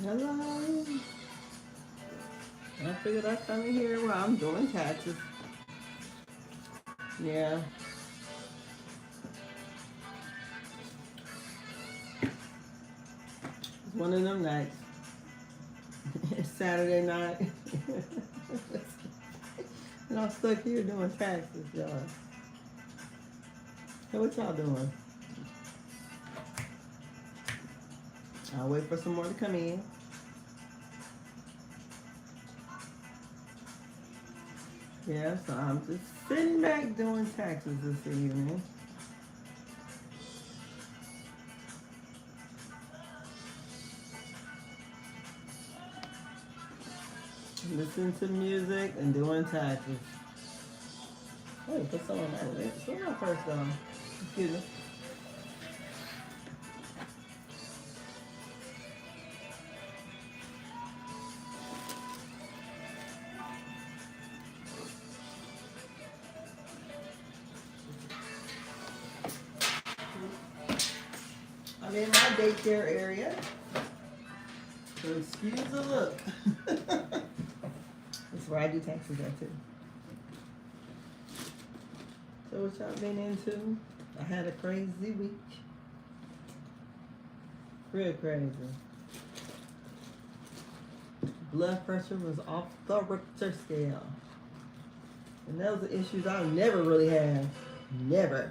Hello. I figured I'd come in here while I'm doing taxes. Yeah. It's one of them nights. It's Saturday night. And I'm stuck here doing taxes, y'all. Hey, what y'all doing? I'll wait for some more to come in. Yeah, so I'm just sitting back doing taxes this evening. Listening to music and doing taxes. Wait, put some on my lips. Where's my purse gone? Excuse me. I'm in my daycare area. So excuse the look. That's where I do taxes at too. So what y'all been into? I had a crazy week. Real crazy. Blood pressure was off the Richter scale. And those are issues I never really had. Never.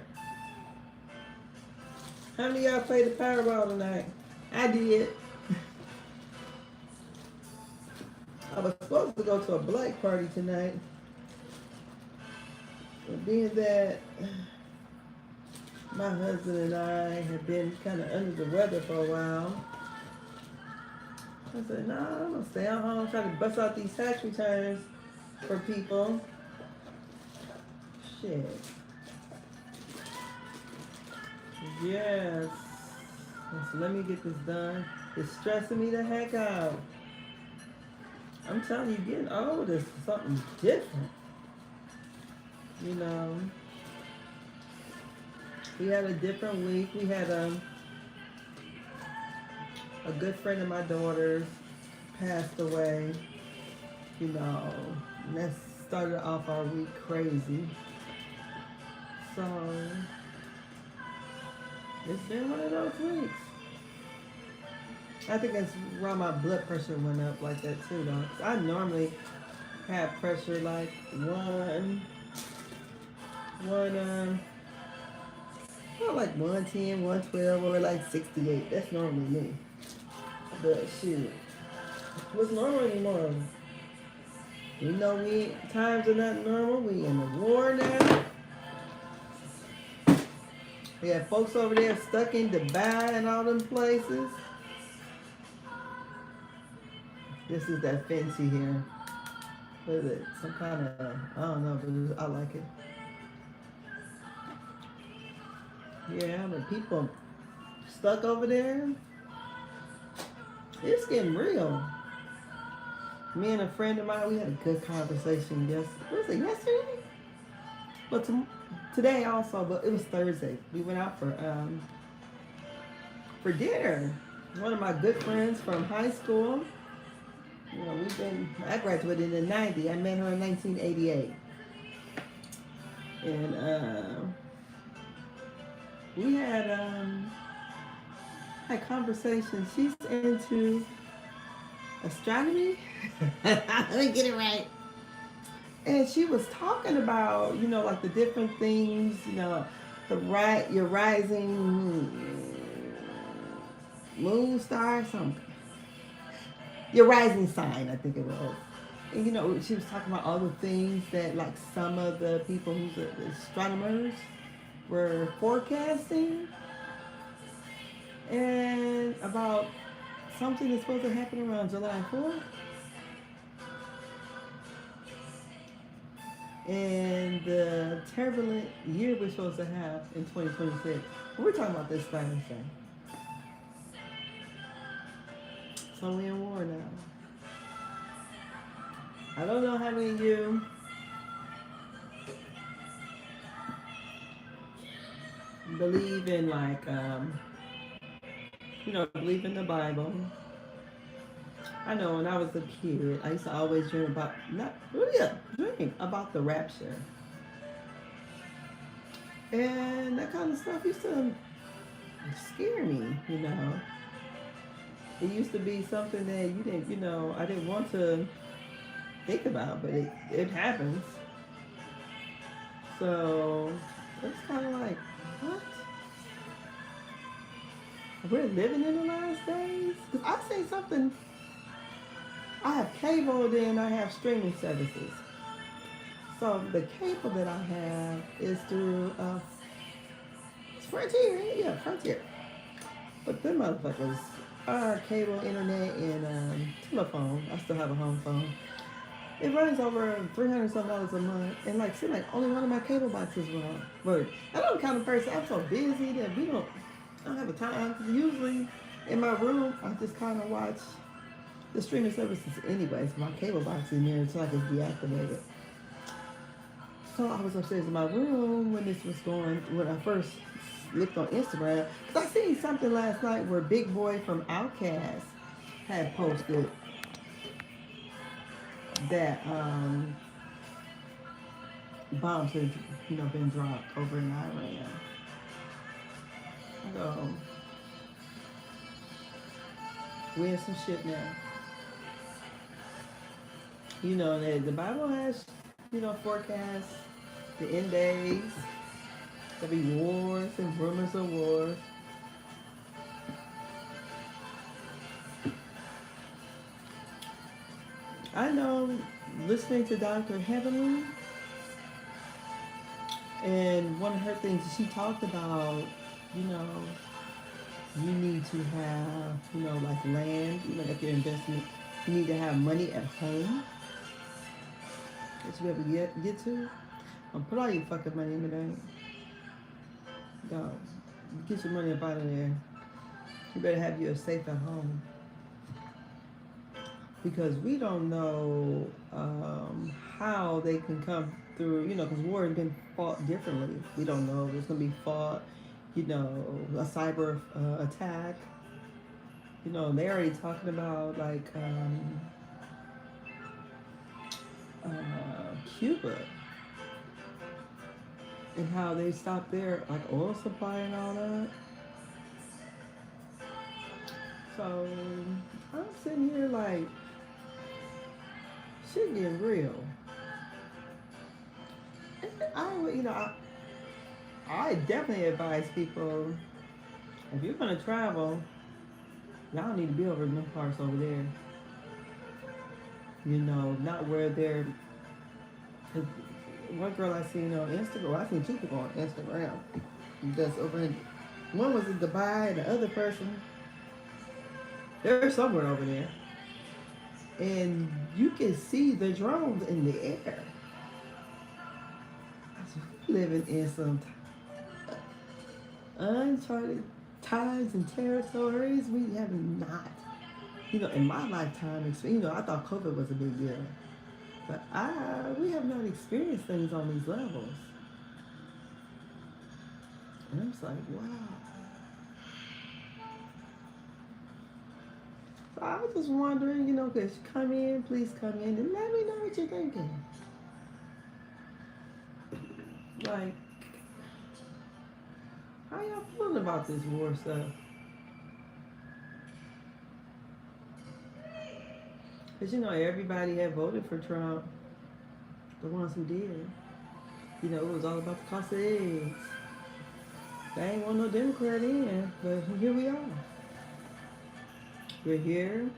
How many of y'all played the Powerball tonight? I did. I was supposed to go to a black party tonight. But being that my husband and I had been kind of under the weather for a while, I said, no, I'm going to stay at home, try to bust out these tax returns for people. Shit. Yes. So let me get this done. It's stressing me the heck out. I'm telling you, getting old is something different. You know, we had a different week. We had a good friend of my daughter's passed away. You know, and that started off our week crazy. So it's been one of those weeks. I think that's why my blood pressure went up like that too, though. 'Cause I normally have pressure like not like 110, 112, or like 68. That's normally me. But shoot, what's normal anymore? You know, times are not normal. We in the war now. We have folks over there stuck in Dubai and all them places. This is that fancy here. What is it? Some kind of, I don't know, but I like it. Yeah, but people stuck over there, it's getting real. Me and a friend of mine, we had a good conversation yesterday? Well, today also, but it was Thursday. We went out for dinner. One of my good friends from high school. You know, I graduated in '90. I met her in 1988. And we had conversations. She's into astronomy. Let me get it right. And she was talking about, you know, like the different things, you know, your rising moon star, something. Your rising sign, I think it was. And, you know, she was talking about all the things that, like, some of the people who's the astronomers were forecasting. And about something that's supposed to happen around July 4th. And the turbulent year we're supposed to have in 2026. We're talking about this Thursday. So we're in war now. I don't know how many of you believe in, like, believe in the Bible. I know when I was a kid, I used to always dream about, not really a dream, about the rapture. And that kind of stuff used to scare me, you know. It used to be something that you didn't, I didn't want to think about, but it happens. So it's kind of like, what? We're living in the last days? Because I say something, I have cable, then I have streaming services. So the cable that I have is through Frontier, yeah, Frontier. But them motherfuckers are cable, internet, and telephone. I still have a home phone. It runs over $300 some a month, and like, seem like only one of my cable boxes work. I'm the kind of person, I'm so busy that I don't have a time. Usually, in my room, I just kind of watch the streaming services anyways. My cable box in there until I can deactivate it. So I was upstairs in my room when this was going. When I first looked on Instagram, because I seen something last night where Big Boy from Outkast had posted that bombs had been dropped over in Iran. So we're in some shit now. You know that the Bible has forecasts the end days. There'll be wars and rumors of wars. I know, listening to Dr. Heavenly, and one of her things she talked about, you know, you need to have, like land, like your investment. You need to have money at home that you ever get to. Put all your fucking money in the bank. Go. Get your money up out of there. You better have your safe at home. Because we don't know how they can come through, because war has been fought differently. We don't know if it's going to be fought, a cyber attack. They're already talking about, like, Cuba and how they stopped their, like, oil supply and all that. So I'm sitting here like, shit getting real. I definitely advise people, if you're gonna travel, y'all need to be over in them parts over there. Not where they're. One girl I seen on Instagram, I seen two people on Instagram. That's over in, one was in Dubai, and the other person, they're somewhere over there. And you can see the drones in the air. Living in some uncharted times and territories we have not, in my lifetime, I thought COVID was a big deal. But we have not experienced things on these levels. And I'm just like, wow. So I was just wondering, please come in and let me know what you're thinking. Like, how y'all feeling about this war stuff? Because, everybody had voted for Trump. The ones who did. It was all about the cost of eggs. They ain't want no Democrat in, but here we are. We're here.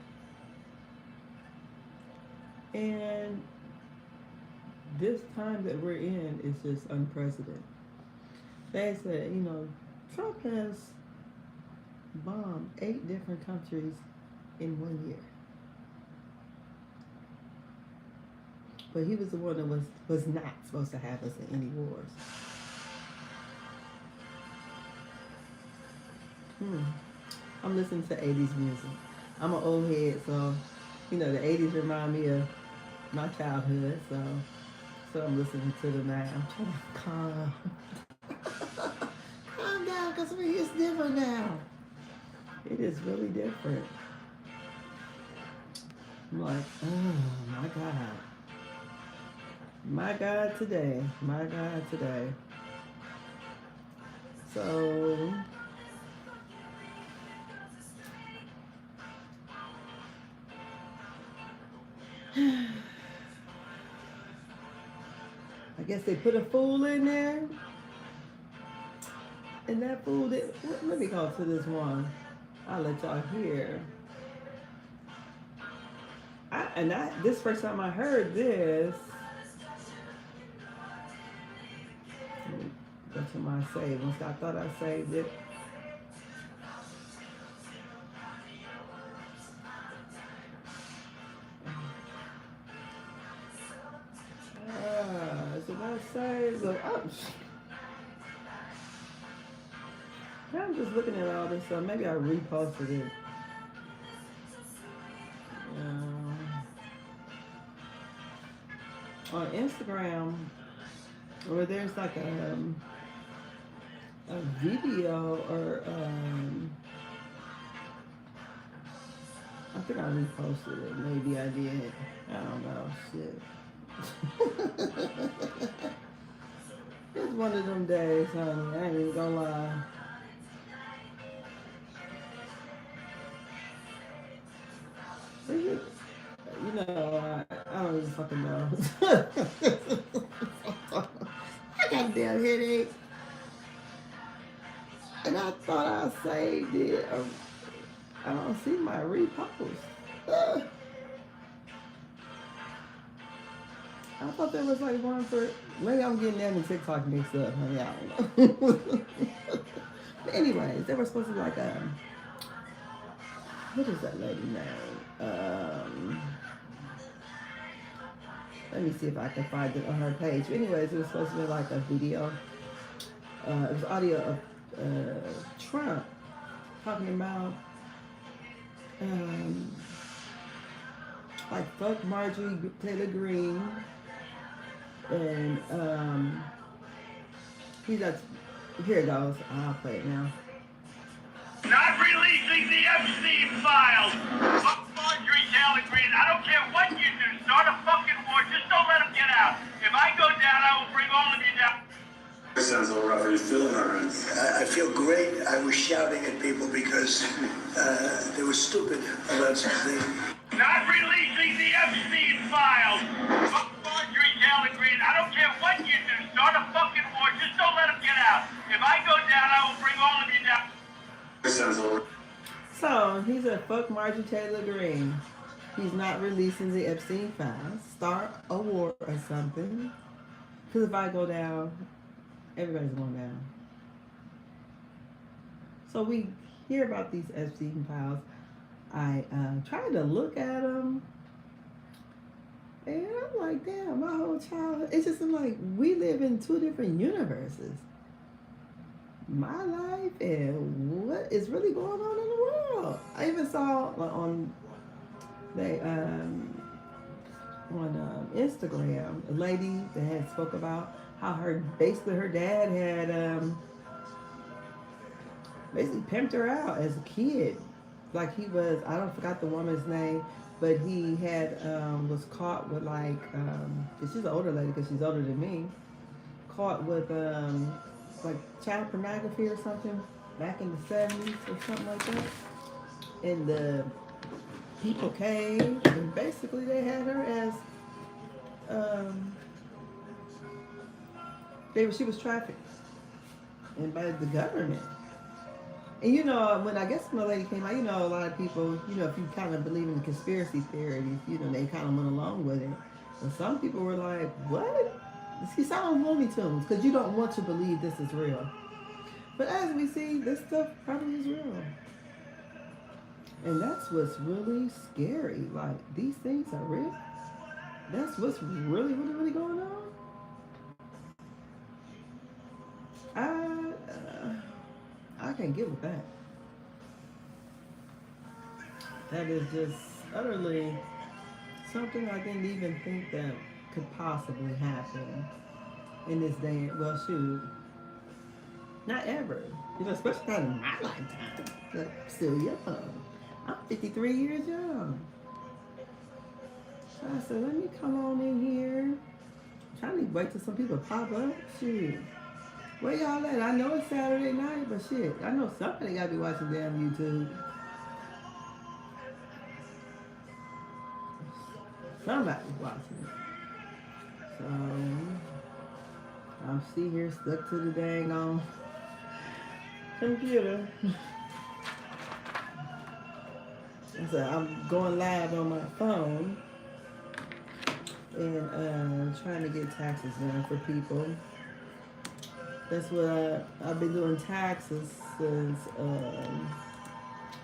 And this time that we're in is just unprecedented. They said, Trump has bombed 8 different countries in 1 year. But he was the one that was not supposed to have us in any wars. I'm listening to 80s music. I'm an old head, so, the 80s remind me of my childhood, so I'm listening to the night. I'm trying to calm down, because it's different now. It is really different. I'm like, oh my God. My God today. My God today. So I guess they put a fool in there. And that fool did, let me go to this one. I'll let y'all hear. This first time I heard this, let me go to my save. Once I thought I saved it. Is it not saved? So, oh, I'm just looking at all this stuff. Maybe I reposted it. On Instagram, where there's like a video or I think I reposted it. Maybe I did. I don't know. Shit. It's one of them days, honey. I ain't even gonna lie. You know, I don't even fucking know. I got a damn headache. And I thought I saved it. I don't see my repost. I thought there was like one for, maybe I'm getting that and TikTok mixed up, honey. I don't know. But anyways, they were supposed to be like what is that lady name? Let me see if I can find it on her page. But anyways, it was supposed to be like a video. It was audio of Trump talking about like fuck Marjorie Taylor Greene, and he's at, here it goes. I'll play it now. Not releasing the Epstein files. Fuck Marjorie Taylor Greene. I don't care what you do. Start a fucking war. Just don't let them get out. If I go down, I will bring all of you down. This sounds a little rough. Are you feeling all right? I feel great. I was shouting at people because they were stupid about something. Not releasing the Epstein files. Fuck Marjorie Taylor Greene. I don't care what you do. Start a fucking war. Just don't let them get out. If I go down, I will bring all of you down. This sounds a little... So he said, fuck Marjorie Taylor Greene. He's not releasing the Epstein files. Start a war or something. Because if I go down, everybody's going down. So we hear about these Epstein files. I tried to look at them. And I'm like, damn, my whole childhood. It's just like we live in two different universes. My life and what is really going on in the world. I even saw on Instagram a lady that had spoke about how her dad had basically pimped her out as a kid. Like he was, I don't forgot the woman's name, but he had was caught with like cause she's an older lady because she's older than me, caught with like child pornography or something back in the 70s or something like that. And the people came and basically they had her as she was trafficked and by the government. And you know, when the lady came out, you know, a lot of people, you know, if you kind of believe in conspiracy theories, you know, they kind of went along with it. And some people were like, what? She sounds Looney Tunes because you don't want to believe this is real. But as we see, this stuff probably is real. And that's what's really scary. Like, these things are real. That's what's really, really, really going on. I can't get with that. That is just utterly something I didn't even think that could possibly happen in this day. Well, shoot, not ever. You know, especially not in my lifetime. I'm still young. I'm 53 years young. So I said, let me come on in here. Trying to wait till some people pop up. Shit. Where y'all at? I know it's Saturday night, but shit, I know somebody gotta be watching damn YouTube. Somebody's watching it. So I'm sitting here stuck to the dang on computer. So I'm going live on my phone and trying to get taxes done for people. That's what I've been doing taxes since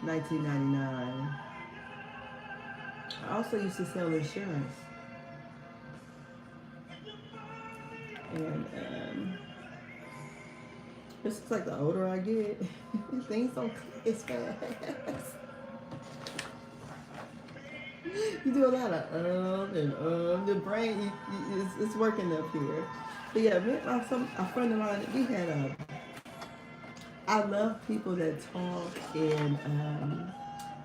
1999. I also used to sell insurance. And it's just like the older I get, things don't click as fast. You do a lot of the brain it's working up here. But yeah, a friend of mine, we had I love people that talk and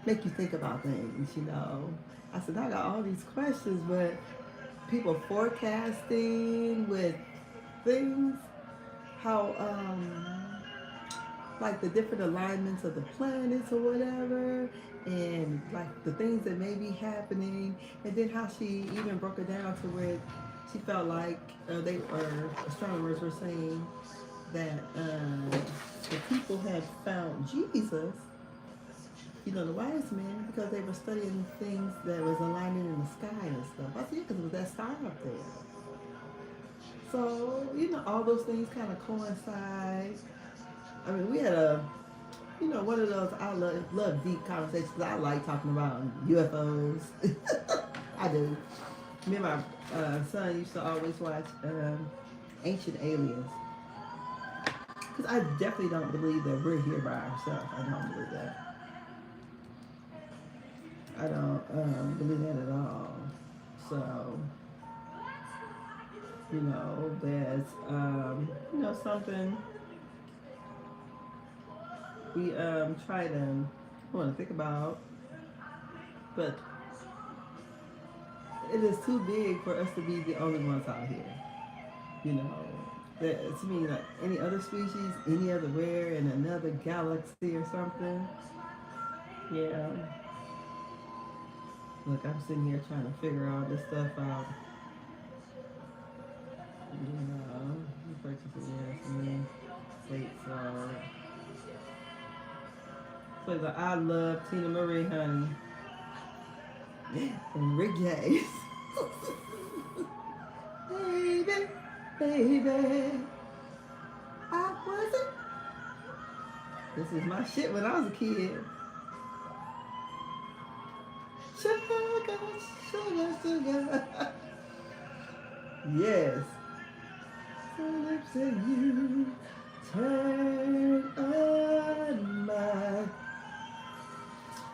make you think about things, you know. I said, I got all these questions, but people forecasting with things, how like the different alignments of the planets or whatever, and like the things that may be happening, and then how she even broke it down to where she felt like astronomers were saying that the people had found Jesus, you know, the wise men, because they were studying things that was aligning in the sky and stuff. I said, yeah, because it was that star up there. So, you know, all those things kind of coincide. I mean, we had one of those, I love deep conversations, because I like talking about UFOs. I do. Me and my son used to always watch Ancient Aliens. Because I definitely don't believe that we're here by ourselves. I don't believe that. I don't believe that at all. So, you know, there's, something we try to want to think about, but it is too big for us to be the only ones out here. You know, to me, like any other species, any other where in another galaxy or something. Yeah. Look, I'm sitting here trying to figure all this stuff out. You know, purchasing wait, so I love Tina Marie, honey. And Rick James. Baby, I wasn't. This is my shit when I was a kid. Sugar, sugar, sugar. Yes. So lips and you turn on my.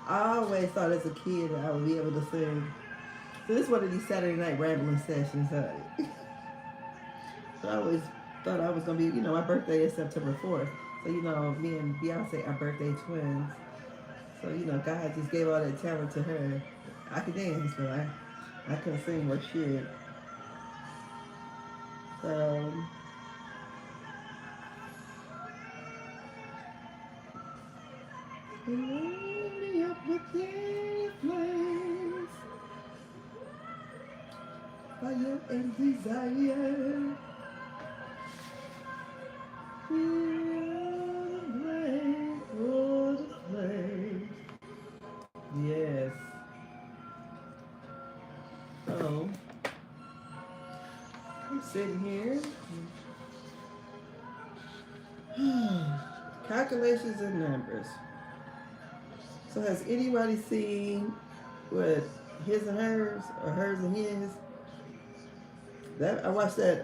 I always thought as a kid that I would be able to sing. So this is one of these Saturday night rambling sessions, honey. So I always thought I was gonna be, my birthday is September 4th. So me and Beyonce are birthday twins. So God just gave all that talent to her. I could dance, but I couldn't sing worth shit. So load me up with their flames, fire and desire. Yes. So I'm sitting here. Calculations and numbers. So has anybody seen what his and hers or hers and his? That I watched that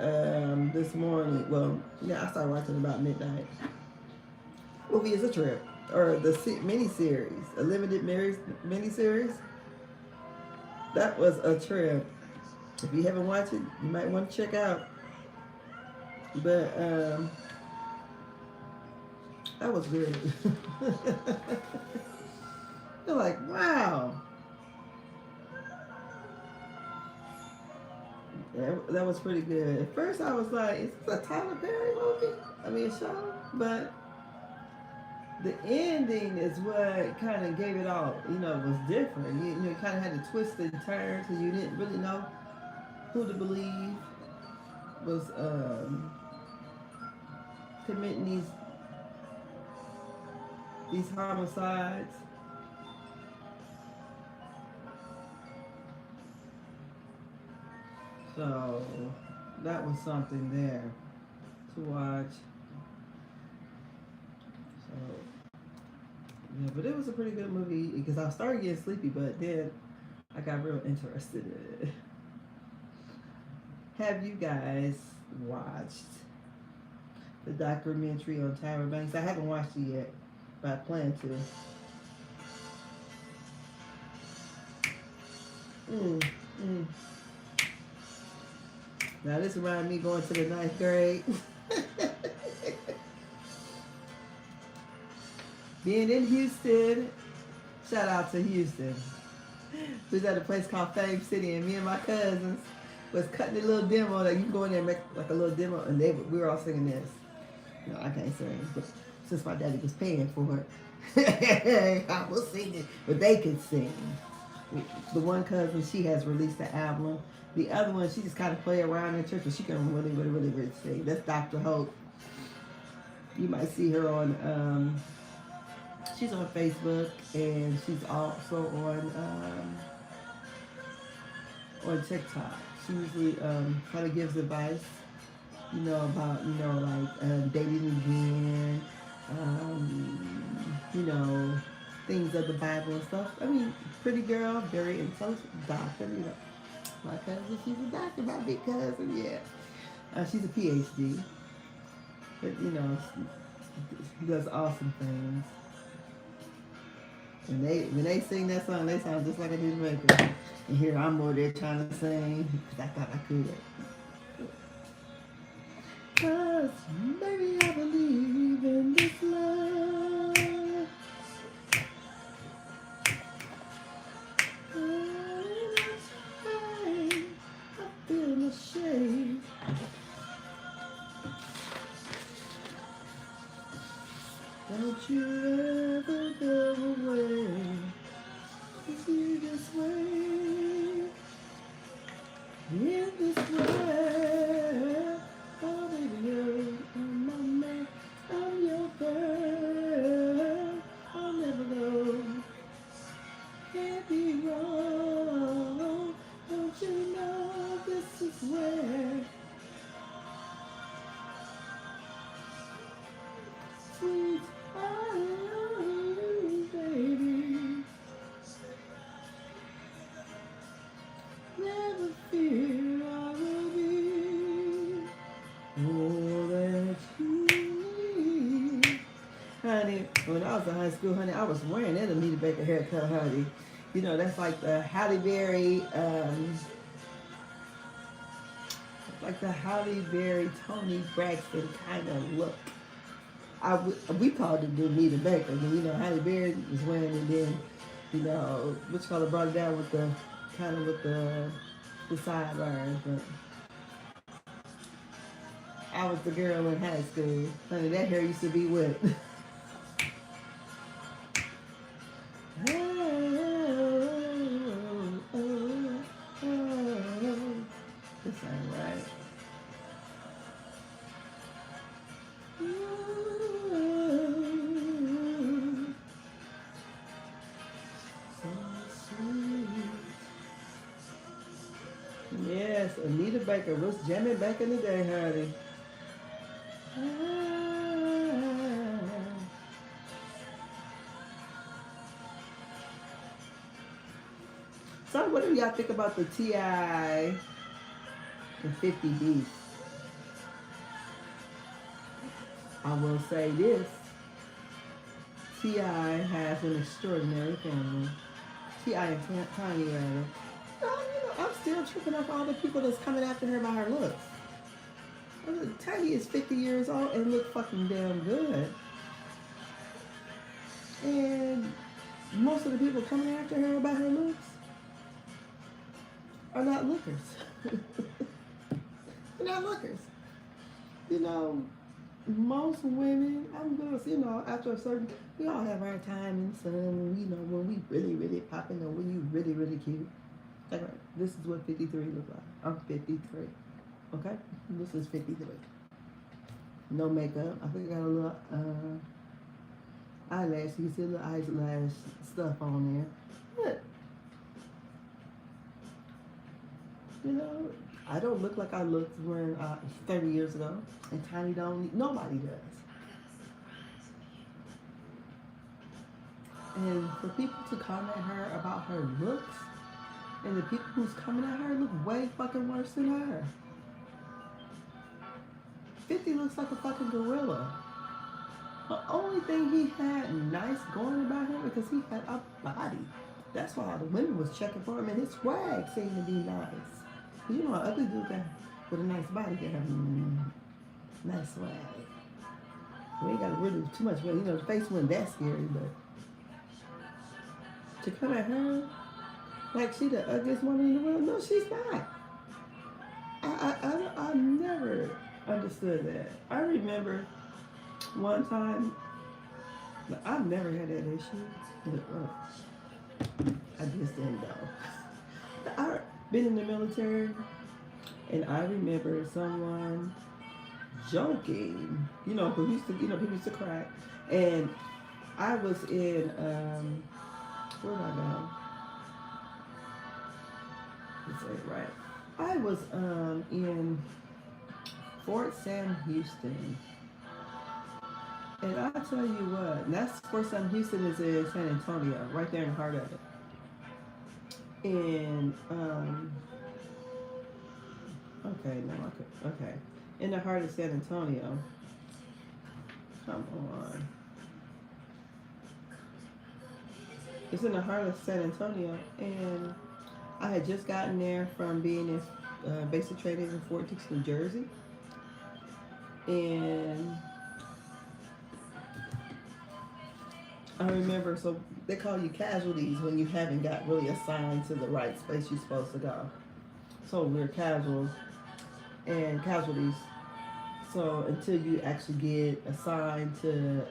this morning. Well, yeah, I started watching about midnight. Movie is a trip, or the miniseries, a limited miniseries. That was a trip. If you haven't watched it, you might want to check out. But that was good. You're like, wow. That was pretty good. At first, I was like, "Is this a Tyler Perry movie? I mean, show?" But the ending is what kind of gave it all. Was different. You kind of had to twist and turn, so you didn't really know who to believe was committing these homicides. So that was something there to watch. So yeah, but it was a pretty good movie because I started getting sleepy, but then I got real interested in it. Have you guys watched the documentary on Tyra Banks? I haven't watched it yet, but I plan to. Mm, mm. Now this reminds me going to the ninth grade. Being in Houston, shout out to Houston. We was at a place called Fame City, and me and my cousins was cutting a little demo. Like you can go in there and make like a little demo, and we were all singing this. I can't sing, but since my daddy was paying for it, I was singing, but they could sing. The one cousin, she has released an album. The other one, she just kind of play around in church, but she can really sing. That's Dr. Hope. You might see her on, she's on Facebook, and she's also on TikTok. She usually kind of gives advice, about, dating again, things of the Bible and stuff. I mean, pretty girl, very intelligent doctor, My cousin, she's a doctor, my big cousin, yeah. She's a PhD. But, she does awesome things. And when they sing that song, they sound just like a newsmaker. And here I'm over there trying to sing because I thought I could. 'Cause baby, I believe in this love. I feel ashamed. Don't you ever go away. If you just wait in this world. Oh, baby, you're my man. I'm your girl. I'll never go. Can't be wrong. Don't you know this is where sweet baby. Never fear, I will be all that you need. Honey, when I was in high school, honey, I was wearing that Anita Baker haircut, honey. That's like the Halle Berry, Tony Braxton kind of look. We called it the Anita Baker. Halle Berry was wearing it then, what you call it, brought it down with the sideburns. But I was the girl in high school. Honey, that hair used to be whipped. This ain't right. Yes, Anita Baker was jamming back in the day, honey. So what do y'all think about the T.I. and 50 Beast? I will say this. T.I. has an extraordinary family. T.I. and Tiny, rather. I'm still tripping off all the people that's coming after her by her looks. Tiny is 50 years old and look fucking damn good. And most of the people coming after her by her looks are not lookers. They're not lookers. You know, most women, I'm gonna say, you know, after a certain, we all have our time and some, you know, when we really, really popping, or when you really, really cute. Like, this is what 53 looks like. I'm 53. Okay? This is 53. No makeup. I think I got a little eyelash. You can see a little eyelash stuff on there. But, you know, I don't look like I looked when 30 years ago. And Tiny don't. Nobody does. And for people to comment her about her looks, and the people who's coming at her look way fucking worse than her. 50 looks like a fucking gorilla. The only thing he had nice going about him because he had a body. That's why all the women was checking for him, and his swag seemed to be nice. You know, an ugly dude guy with a nice body can have nice swag. We ain't got really too much, you know, the face wasn't that scary, but to come at her like she the ugliest woman in the world, no, she's not. I never understood that. I remember one time, I've never had that issue. I just didn't know. I've been in the military, and I remember someone joking, you know, who used to, you know, people used to crack, and I was in, where did I go? Let's say it right. I was in Fort Sam Houston. And I tell you what, and that's Fort Sam Houston is in San Antonio, right there in the heart of it. And okay. In the heart of San Antonio. Come on. It's in the heart of San Antonio, and I had just gotten there from being in basic training in Fort Dix, New Jersey. And I remember, so they call you casualties when you haven't got really assigned to the right space you're supposed to go. So we're casuals and casualties. So until you actually get assigned to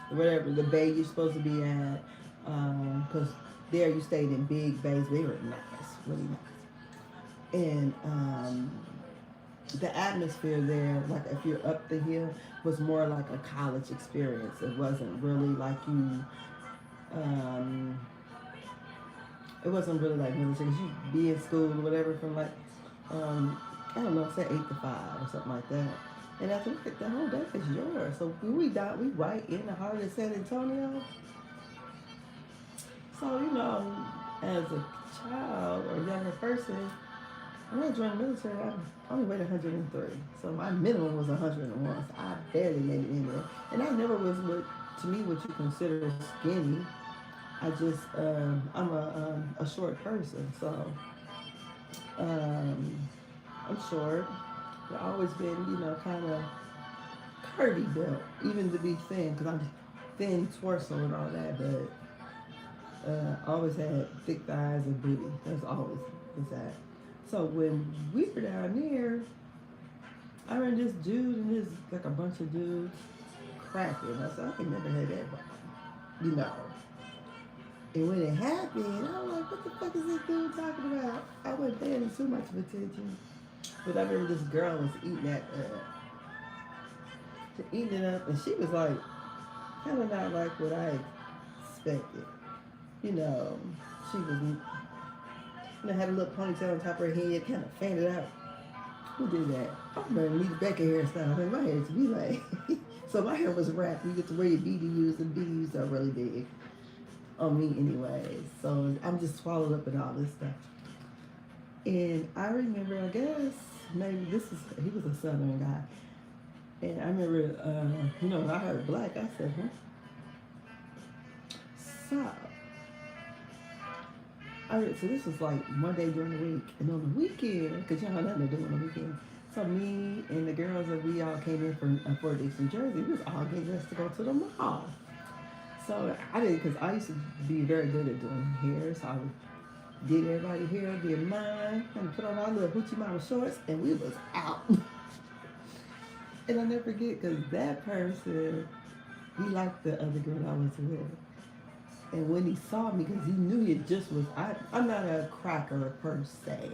whatever the bay you're supposed to be at, because there you stayed in big bays. They were nice, really nice. And the atmosphere there, like if you're up the hill, was more like a college experience. It wasn't really like you, it wasn't really like military. You'd be in school or whatever from like, I don't know, say 8 to 5 or something like that. And after that, the whole day is yours. So we right in the heart of San Antonio. So, you know, as a child or younger person, when I joined the military, I only weighed 103. So my minimum was 101. So I barely made it in there. And I never was what you consider skinny. I just, I'm a short person. So I'm short. I've always been, you know, kind of curvy built, even to be thin, because I'm thin torso and all that, but always had thick thighs and booty. That's always was that. So when we were down there, I ran this dude and this like a bunch of dudes cracking. I said, I ain't never had that, you know. And when it happened, I was like, what the fuck is this dude talking about? I wasn't paying too much of attention. But I remember this girl was eating it up, and she was like, kind of not like what I expected. You know, she was, you know, had a little ponytail on top of her head, kind of fanned out. Who did that? I remember Nita Becca hairstyle. I mean, my hair used to be like, so my hair was wrapped. You get to wear your BDUs, and BDUs are really big on me anyway. So I'm just swallowed up in all this stuff. And I remember, I guess, maybe he was a Southern guy. And I remember, you know, when I heard black, I said, huh? So this was like one day during the week. And on the weekend, because you know nothing to do on the weekend. So me and the girls that we all came in from Fort Dix, New Jersey, we was all getting dressed to go to the mall. So I did, because I used to be very good at doing hair. So I would Did everybody hair, did mine, and put on our little hoochie mama shorts, and we was out. And I'll never forget because that person, he liked the other girl I was with. And when he saw me, because he knew it just was, I'm not a cracker per se,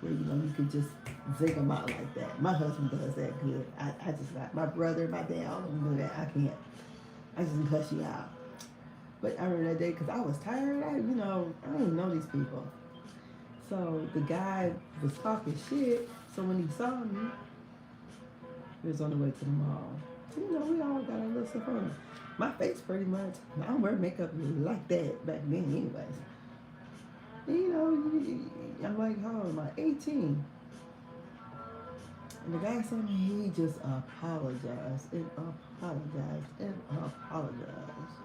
where you could just zing them out like that. My husband does that good. I just got my brother, my dad, all of them do that. I can't. I just cuss you out. But I remember that day because I was tired. I don't even know these people. So the guy was talking shit. So when he saw me, he was on the way to the mall. So, we all got our little stuff on. My face pretty much, I don't wear makeup like that back then anyways. And, I'm like, how old am I? 18. And the guy saw me, he just apologized and apologized and apologized.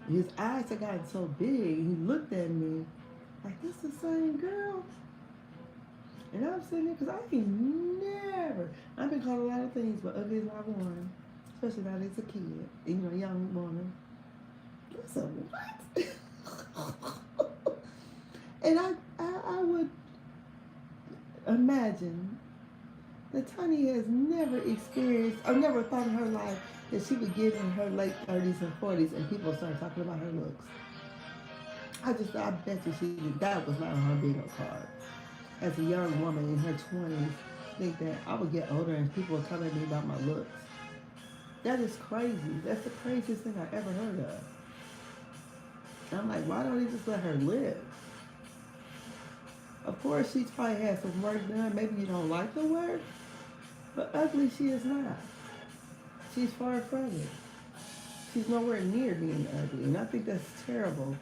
His eyes had gotten so big, he looked at me like, this the same girl? And I'm sitting there, because I ain't never, I've been called a lot of things, but ugly is not one. Especially now that it's a kid, a young woman. I said, what? And I would imagine that Tony has never experienced, or never thought in her life that she would get in her late 30s and 40s and people start talking about her looks. I bet you that was not on her bingo card. As a young woman in her 20s, think that I would get older and people would come at me about my looks. That is crazy. That's the craziest thing I ever heard of. I'm like, why don't they just let her live? Of course, she's probably had some work done. Maybe you don't like the work, but ugly she is not. She's far from it. She's nowhere near being ugly. And I think that's terrible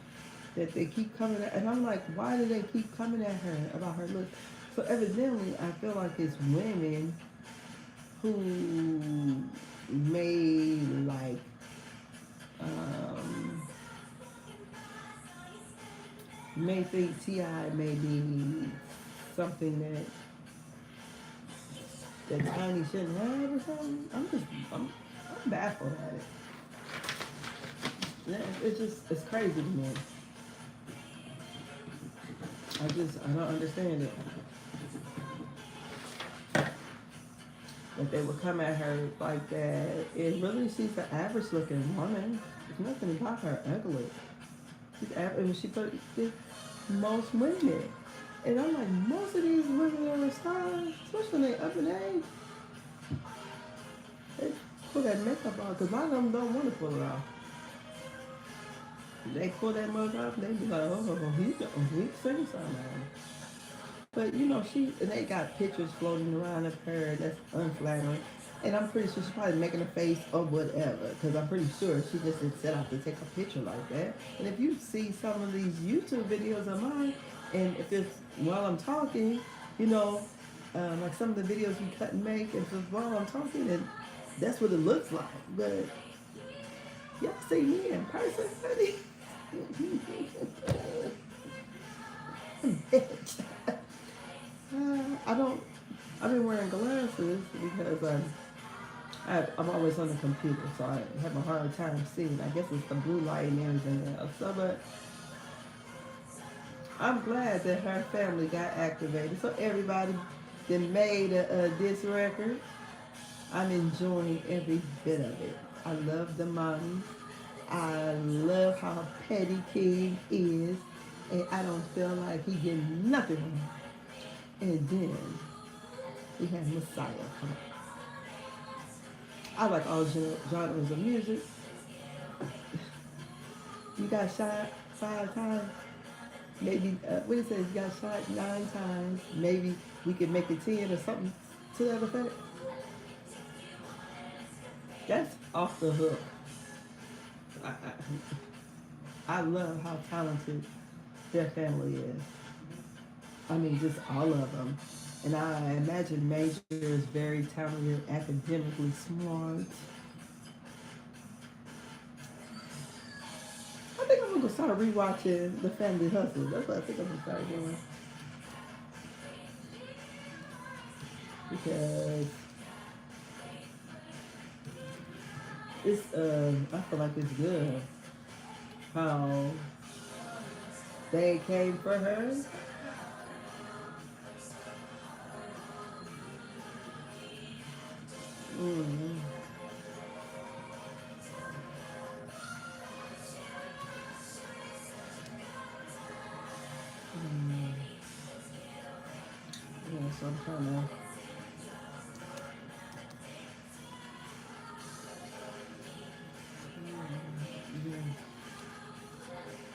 that they keep coming at, and I'm like, why do they keep coming at her about her looks? So evidently, I feel like it's women who may may think T.I. may be something that Tiny shouldn't have or something. I'm baffled at it. Yeah, it's crazy to me. I don't understand it. That they would come at her like that. And really, she's an average looking woman. There's nothing about her ugly. She's average. She put most women. And I'm like, most of these women that are stars, especially when they're up in age, they pull that makeup off because a lot of them don't want to pull it off. They pull that mug off and they be like, oh, he's saying something. But they got pictures floating around of her that's unflattering. And I'm pretty sure she's probably making a face or whatever, because I'm pretty sure she just didn't set out to take a picture like that. And if you see some of these YouTube videos of mine, and if it's while I'm talking, like some of the videos we cut and make, and just while I'm talking, and that's what it looks like. But y'all see me in person, honey? Bitch. I've been wearing glasses because I'm always on the computer, so I have a hard time seeing. I guess it's the blue light and everything else. So, but I'm glad that her family got activated. So everybody that made this record, I'm enjoying every bit of it. I love the mommy. I love how petty King is, and I don't feel like he did nothing. And then we have Messiah come. I like all genres of music. You got shot 5 times. Maybe, what it says, you got shot 9 times. Maybe we could make it 10 or something to that effect. That's off the hook. I love how talented their family is. I mean, just all of them. And I imagine Major is very talented, academically smart. I think I'm going to start rewatching The Family Hustle. That's what I think I'm going to start doing. Because it's, I feel like it's good how They came for her. Mm. Mm. Yeah, so I'm trying to. Mm.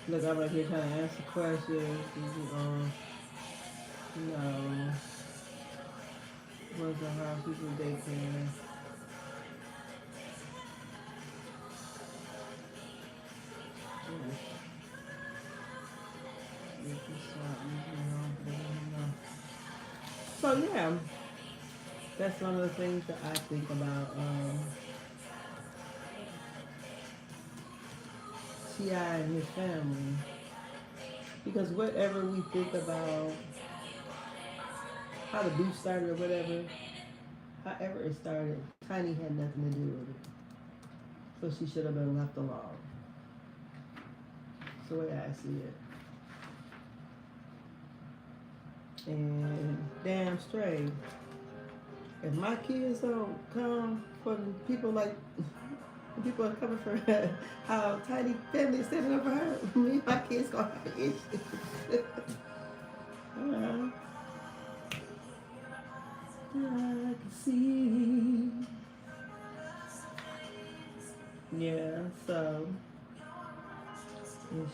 Look, I'm right here trying to answer questions. No. Where's the house? Who's in daycare? Yeah. So yeah, that's one of the things that I think about Ti and his family, because whatever we think about how the beef started or whatever, however it started, Tiny had nothing to do with it, so she should have been left alone. That's the way I see it. And damn straight, if my kids don't come from people like people are coming for her, how Tiny family is standing up for her, me and my kids gonna have issues. I can see. Yeah, so issues.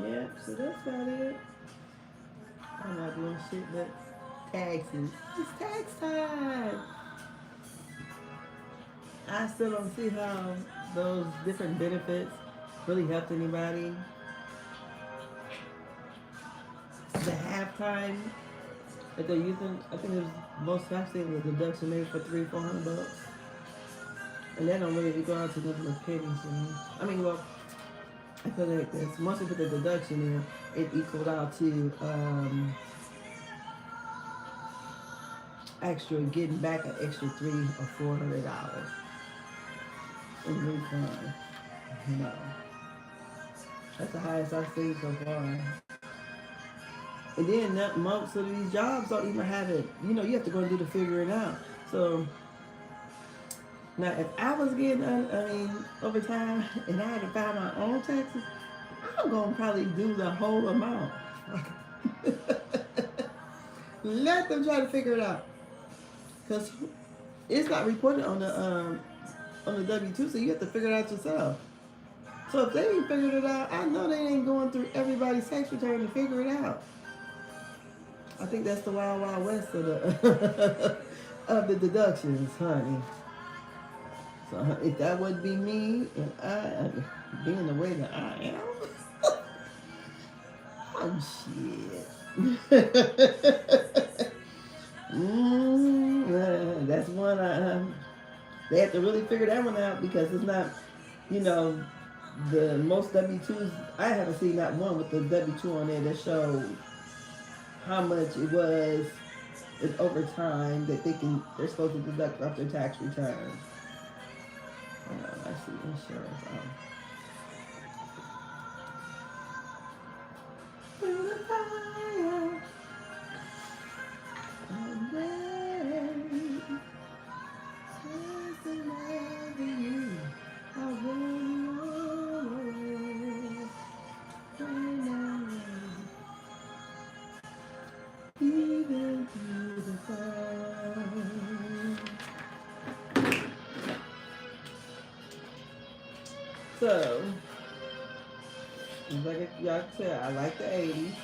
Yep, so that's about it. I'm not doing shit but taxes. It's tax time. I still don't see how those different benefits really helped anybody. The halftime that they're using, I think it was most taxing was a deduction made for $300-400. And that don't really go out to nothing but pennies. I mean, well, I feel like this. Once you put the deduction in, it equaled out to getting back an extra $300 or $400 in refund. No, that's the highest I've seen so far. And then most of these jobs don't even have it. You know, you have to go and do the figuring out. So now, if I was getting, overtime and I had to file my own taxes, I'm gonna probably do the whole amount. Let them try to figure it out, cause it's not reported on the W-2, so you have to figure it out yourself. So if they ain't figured it out, I know they ain't going through everybody's tax return to figure it out. I think that's the wild, wild west of the of the deductions, honey. So if that would be me, and I being the way that I am, oh shit. That's one. They have to really figure that one out, because it's not, the most W-2s. I haven't seen not one with the W-2 on there that showed how much it was in overtime that they're supposed to deduct off their tax return. I see insurance. Through the fire, I'm ready. Just loving you. I want you right now. Even through the fire. So, like y'all can tell, I like the 80s.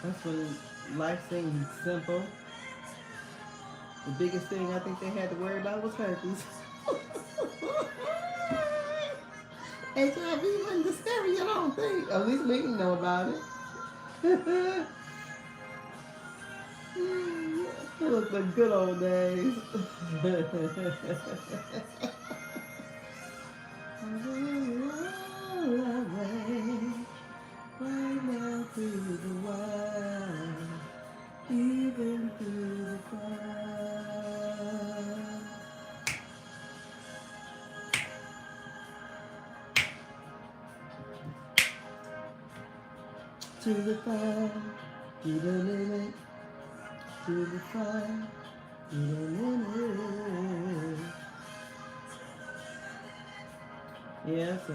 That's when life seemed simple. The biggest thing I think they had to worry about was herpes. HIV wasn't the scary, I don't think. At least we didn't know about it. It was the good old days. right now through the wild, even through the fire. To the fire, to the limit, to the fire, to the limit. Yeah, so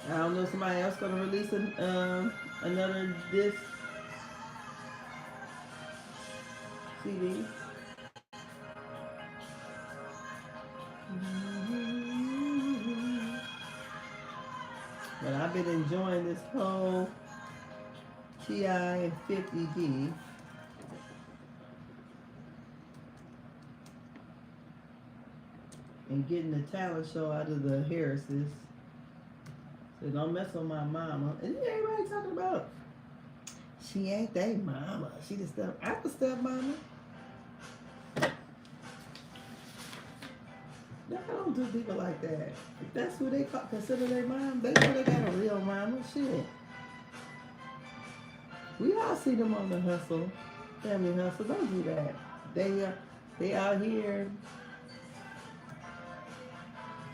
I don't know if somebody else gonna release another disc CD. But I've been enjoying this whole TI 50D. And getting the talent show out of the Harrises. So don't mess with my mama. And everybody talking about she ain't they mama. She the step. I'm a stepmama. I don't do people like that. If that's who they consider their mom, they know they got a real mama. Shit. We all see them on the hustle, family hustle. Don't do that. They out here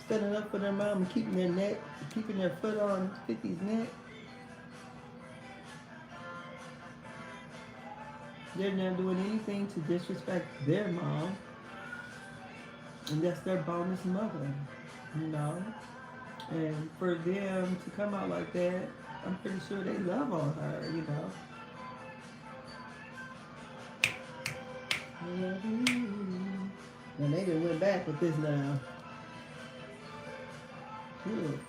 standing up for their mom and keeping their foot on 50's neck. They're not doing anything to disrespect their mom. And that's their bonus mother, you know? And for them to come out like that, I'm pretty sure they love on her, you know? And they done went back with this now.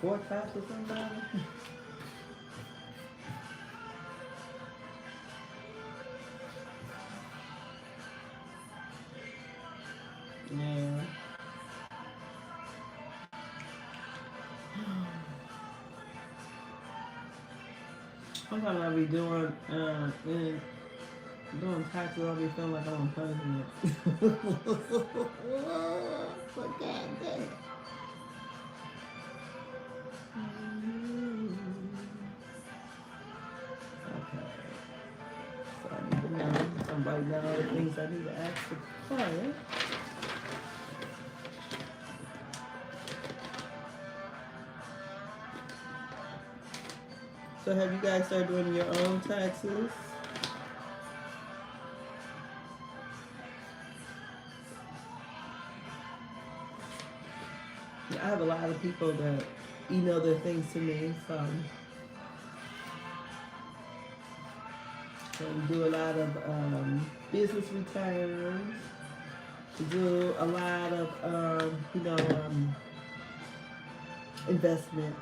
4 times or somebody? Yeah. Sometimes I'll be doing taxes, I'll be feeling like I'm on punishment. But God damn. Okay. So I need to know. I'm writing down all the things I need to ask the client. So have you guys started doing your own taxes? Yeah, I have a lot of people that email their things to me, so we do a lot of business returns. We do a lot of investments.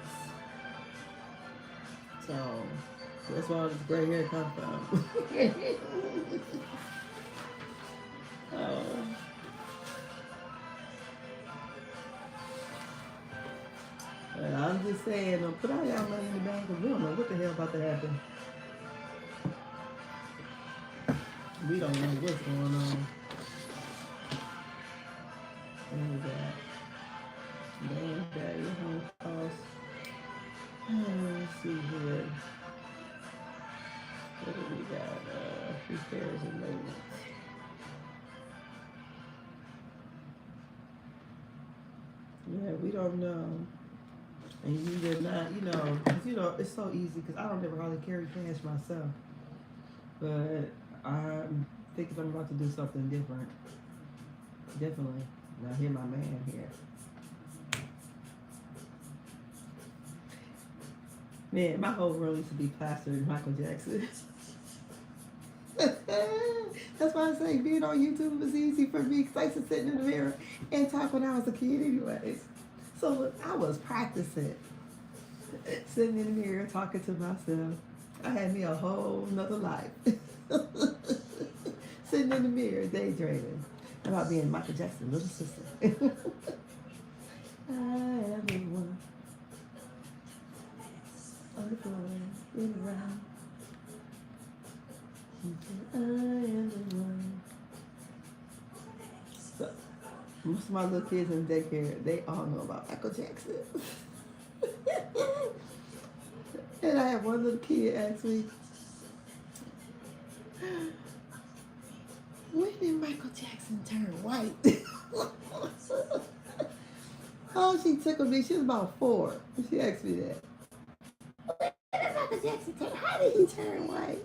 So that's where all this gray hair come from. But I'm just saying, don't put all y'all money in the bank because we don't know what the hell about to happen. We don't know what's going on. And that. Your home costs. Let's see here. What do we got? Repairs and maintenance. Yeah, we don't know. And you did not, cause it's so easy because I don't ever hardly carry cash myself. But I'm thinking I'm about to do something different. Definitely. Now hear my man here. Man, my whole room used to be plastered with Michael Jackson. That's why I say being on YouTube was easy for me because I used to sit in the mirror and talk when I was a kid anyways. So I was practicing. Sitting in the mirror talking to myself. I had me a whole nother life. Sitting in the mirror daydreaming about being Michael Jackson's little sister. I am the one. On the floor, in around. I am the one. So, Most of my little kids in daycare, they all know about Michael Jackson. And I had one little kid ask me, when did Michael Jackson turn white? Oh, she tickled me. She was about 4. She asked me that. Michael Jackson turn, how did he turn white?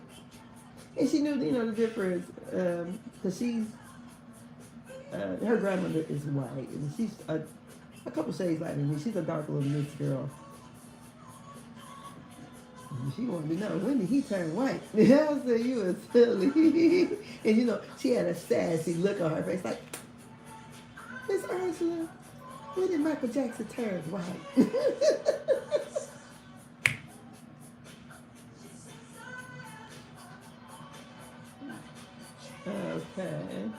And she knew, you know, the difference, because she's, her grandmother is white, and she's a couple shades lighter than me. She's a dark little mixed girl. And she wanted to know, when did he turn white? I said, you were silly. And you know, she had a sassy look on her face, like, Miss Ursula, when did Michael Jackson turn white? Okay.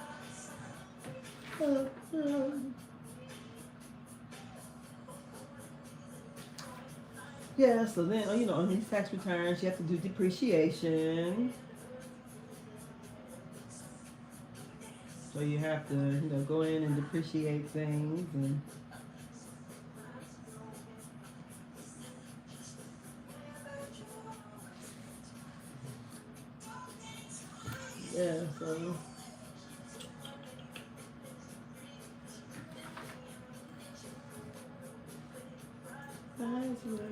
Yeah, so then, you know, on these tax returns, you have to do depreciation. So you have to, you know, go in and depreciate things. And yeah, so that's what I know.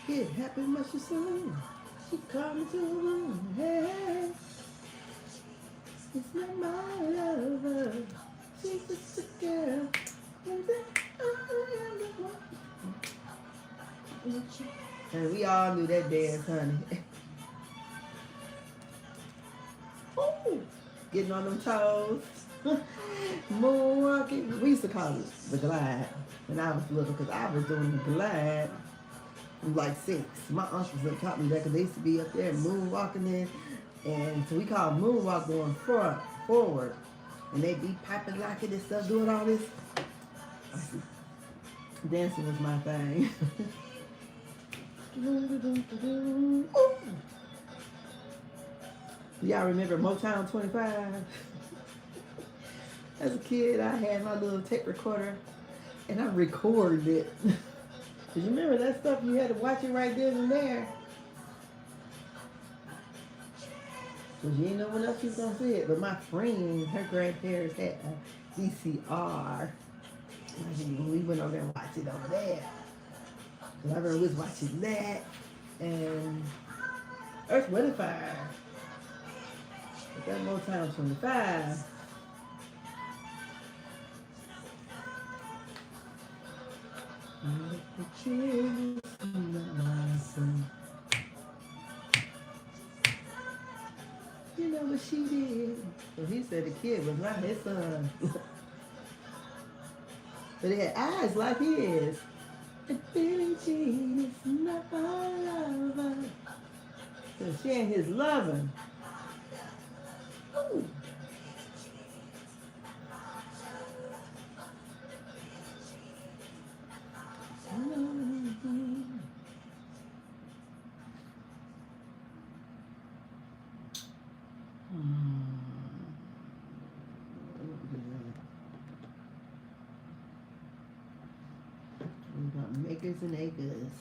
It happened much too soon. She called me to the room. Hey, it's not my lover. She's just a girl. And then I am the one. And we all knew that dance, honey. Ooh, getting on them toes. Moonwalking. We used to call it the glide when I was little, because I was doing the glide. Like 6. My uncles that taught me that, because they used to be up there moonwalking in, and so we call moonwalk going forward, and they be popping, locking and stuff, doing all this. Dancing was my thing. Y'all remember Motown 25? As a kid, I had my little tape recorder, and I recorded it. Cause you remember that stuff, you had to watch it right then and there. Cause you didn't know when else you was gonna see it. But my friend, her grandparents had a VCR. And we went over there and watched it over there. Cause I remember we was watching that and Earth, Wind and Fire. But that Motown 25. You know what she did? So he said the kid was not his son. But it had eyes like his. And Billie Jean is not my lover. So she ain't his lover. Ooh. We got makers and acres.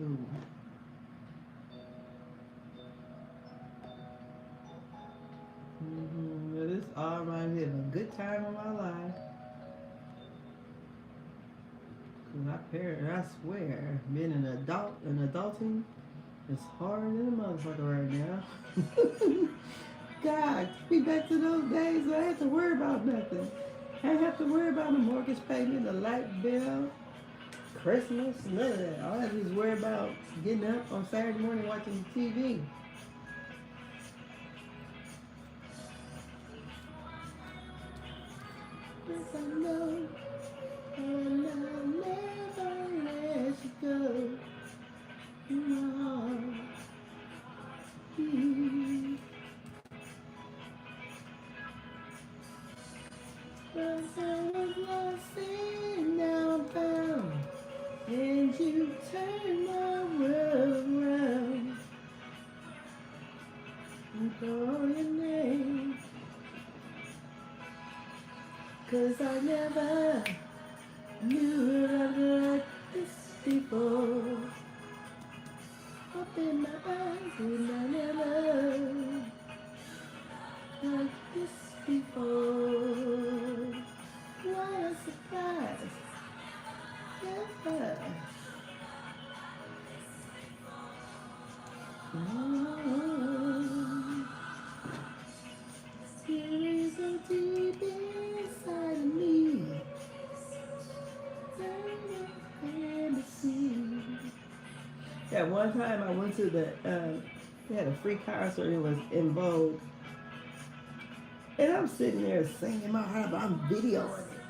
Ooh. This all right here, a good time of my life. My parents, I swear, being an adulting is harder than a motherfucker right now. God, take me back to those days when I had to worry about nothing. I didn't have to worry about the mortgage payment, the light bill, Christmas, none of that. All I had to do was worry about getting up on Saturday morning watching TV. Yes, I know. And I'll never let you go. No. 'Cause I never knew love like this before. Open my eyes and I never like this before. What a surprise. Yeah. There is a deep inside of me. And to see. At one time I went to the, they had a free concert, it was in Vogue. And I'm sitting there singing my heart, but I'm videoing it.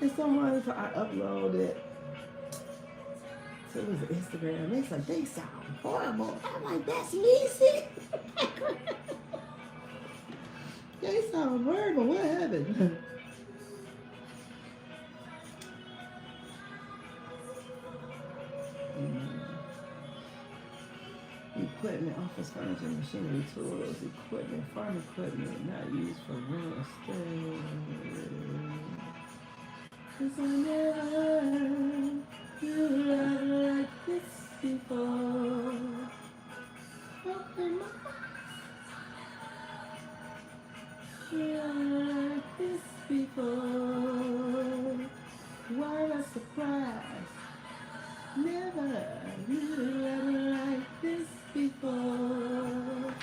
And someone, so I uploaded it. So it was Instagram. They like, they sound horrible. I'm like, that's me singing. They sound horrible. What happened? Equipment, office furniture, machinery, tools, equipment, farm equipment, not used for real estate. 'Cause I never knew love like this before. Open my eyes. Like this before. What a surprise. Never knew love like this before.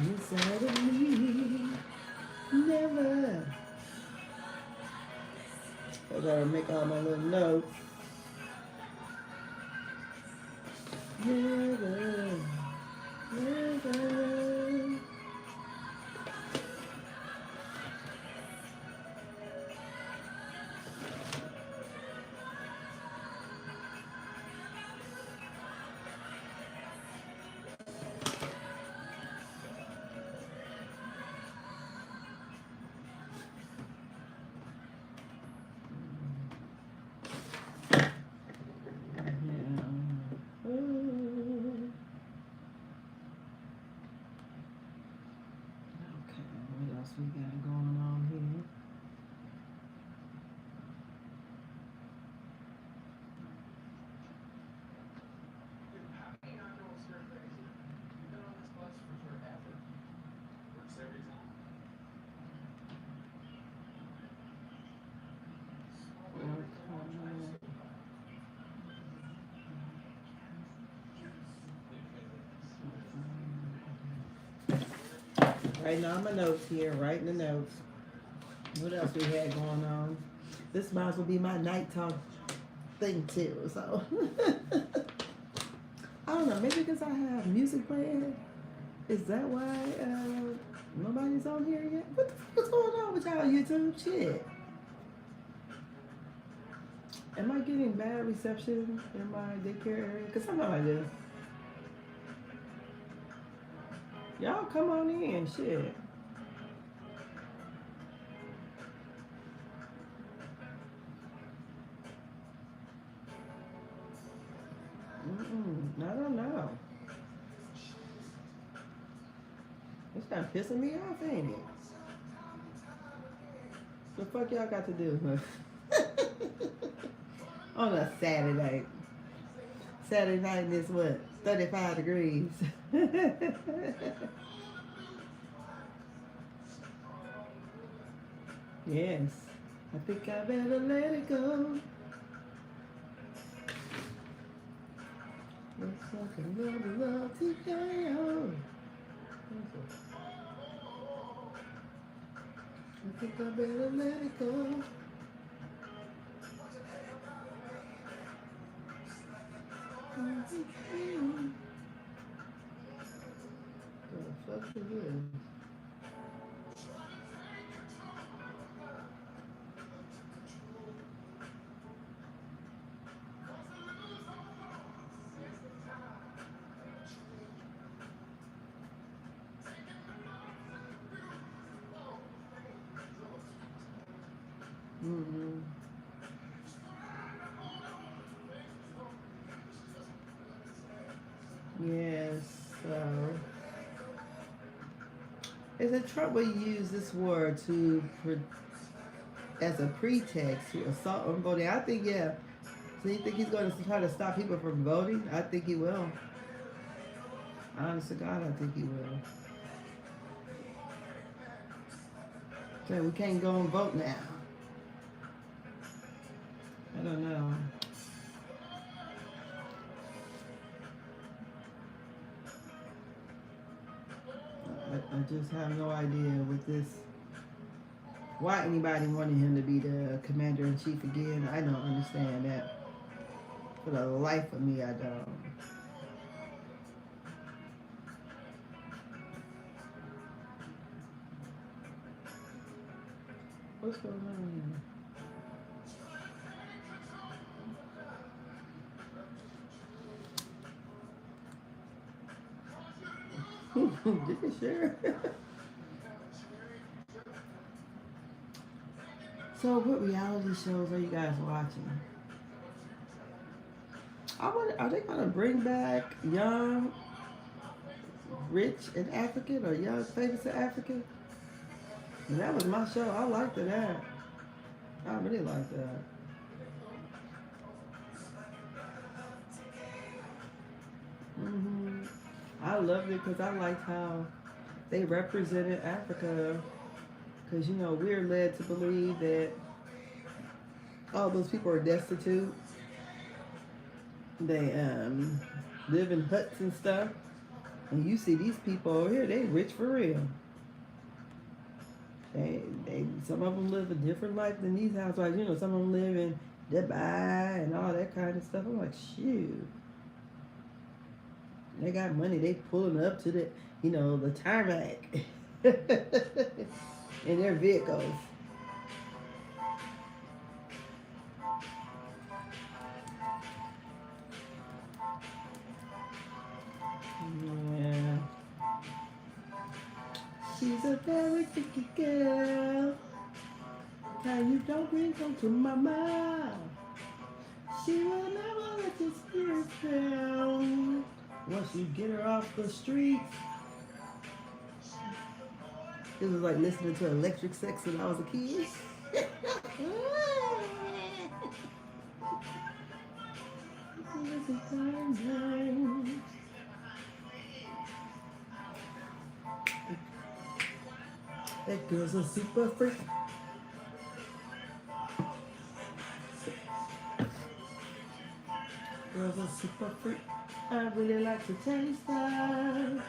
Inside of me. Never. I gotta make all my little notes. Never, never. We got going on here. Writing all my notes here, writing the notes. What else we had going on? This might as well be my night talk thing too, so. I don't know, maybe because I have music playing. Is that why nobody's on here yet? What the fuck is going on with y'all YouTube? Shit. Am I getting bad reception in my daycare area? Because sometimes I do. Y'all come on in, shit. I don't know. It's kind of pissing me off, ain't it? The fuck y'all got to do on a Saturday? Saturday night is what? 35 degrees. Yes. I think I better let it go. Looks like another love TKO. I think I better let it go. The fuck is this? Yes, so is it Trump will use this word to as a pretext to assault on voting. I think, yeah. So you think he's going to try to stop people from voting? I think he will. Honest to God, I think he will. So we can't go and vote now. I don't know. I just have no idea with this. Why anybody wanted him to be the commander-in-chief again? I don't understand that. For the life of me, I don't. What's going on here? Did you share? So, what reality shows are you guys watching? Are they gonna bring back Young, Rich, and African, or Young, Famous, and African? And that was my show. I liked that. I really liked that. I loved it because I liked how they represented Africa. Because, you know, we're led to believe that all those people are destitute. They live in huts and stuff. And you see these people over here, they rich for real. They some of them live a different life than these housewives. You know, some of them live in Dubai and all that kind of stuff. I'm like, shoot. They got money. They pulling up to the, you know, the tarmac in their vehicles. Yeah. She's a very tricky girl. How you don't bring home to my mouth. She will never let your spirit down. Once you get her off the streets. It was like listening to Electric Sex when I was a kid. That girl's a super freak. Girl's a super freak. I really like to taste her.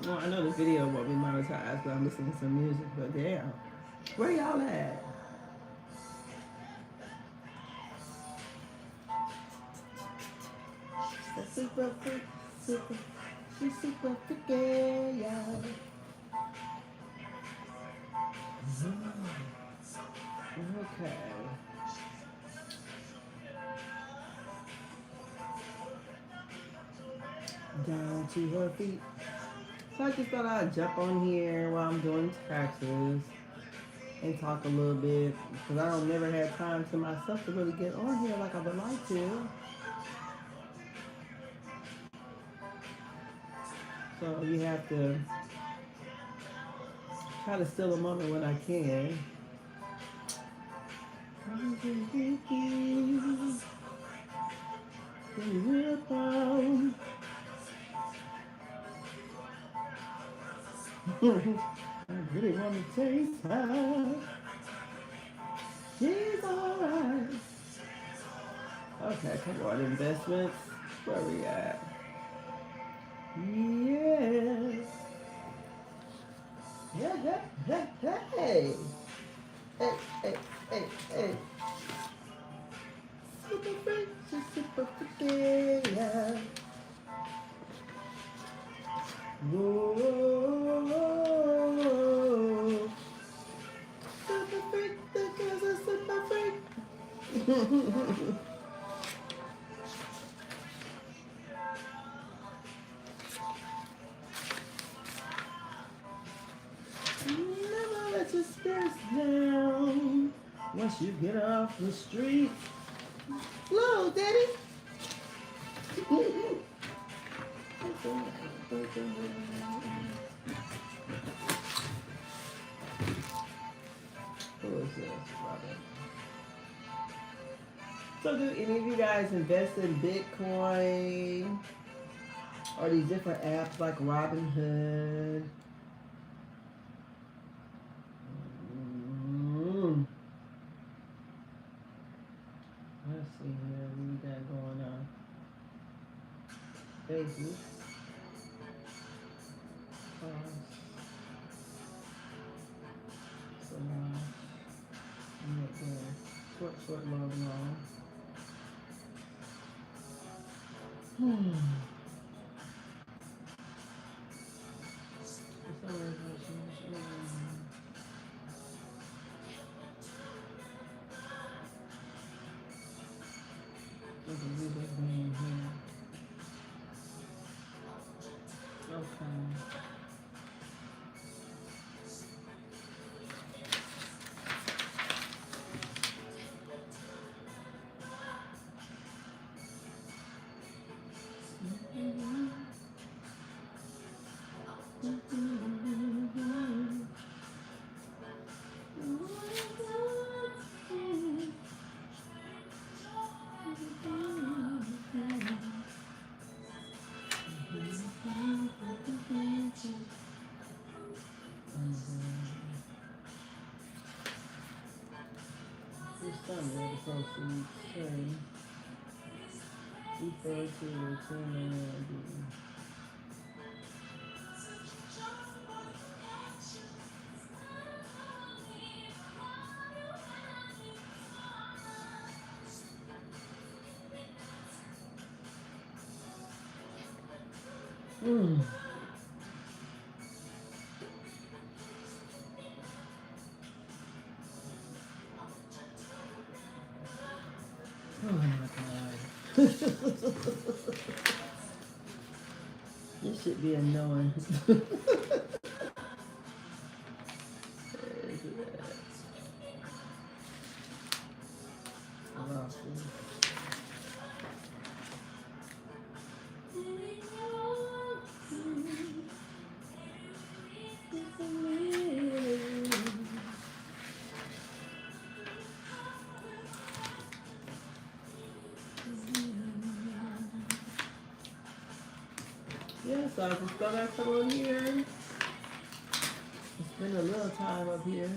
Well, I know the video won't be monetized, but I'm listening to some music, but damn. Where y'all at? She's a super freak, she's super freaky, yeah. Okay. Down to her feet. So I just thought I'd jump on here while I'm doing taxes and talk a little bit, because I don't never have time to myself to really get on here like I would like to. So you have to try to steal a moment when I can. I really want to taste her. She's alright. Okay, come on, investments. Where we at? Yes. Hey. Hey. Super freak, she's super freaky, yeah. Whoa. Super freak, the girl's a super freak. Never let your spirits down. Once you get off the street. Hello, Daddy. Who is this? Robin. So do any of you guys invest in Bitcoin or these different apps like Robinhood? Let's see here, what we got going on. Facebook. So I'm not going short, long. Okay. This time the proceeds turn refer to return. Oh my god. This should be annoying. Yeah, so I just thought I'd come on here. Spend a little time up here.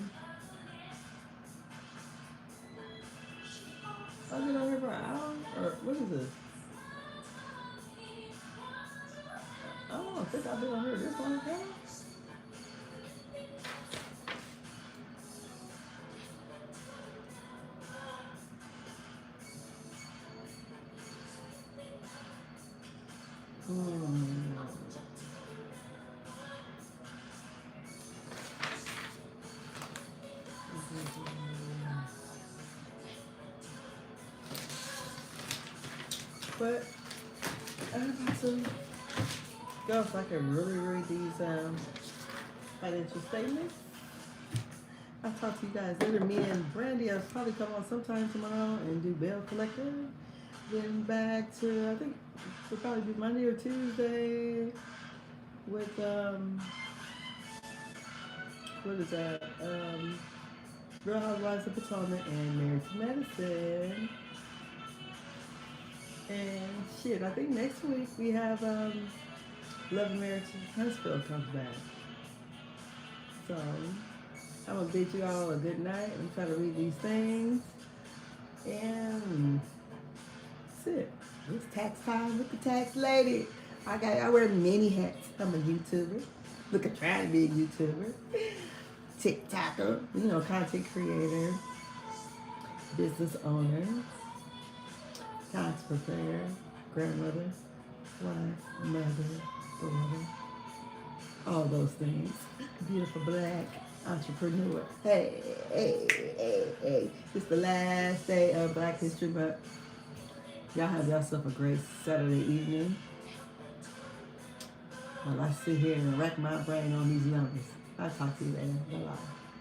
I've been on here for an hour? Or what is this? I don't think I've been on here this long time. But I'm about to go so I can really read these financial statements. I'll talk to you guys later. Me and Brandy, I'll probably come on sometime tomorrow and do bail collector. Then back to, I think we'll probably do Monday or Tuesday with, what is that? Real Housewives of Potomac and Married to Medicine. And shit, I think next week we have Love and Marriage Huntsville comes back. So I'm gonna bid you all a good night. I'm trying to read these things. And that's it. It's tax time with the tax lady. I wear many hats. I'm a YouTuber. Look at trying to be a YouTuber. TikToker, content creator, business owner, tax preparer, grandmother, wife, mother, daughter, all those things. Beautiful black entrepreneur. Hey. It's the last day of Black History Month. Y'all have yourself a great Saturday evening. While I sit here and rack my brain on these numbers. I'll talk to you later. Bye-bye.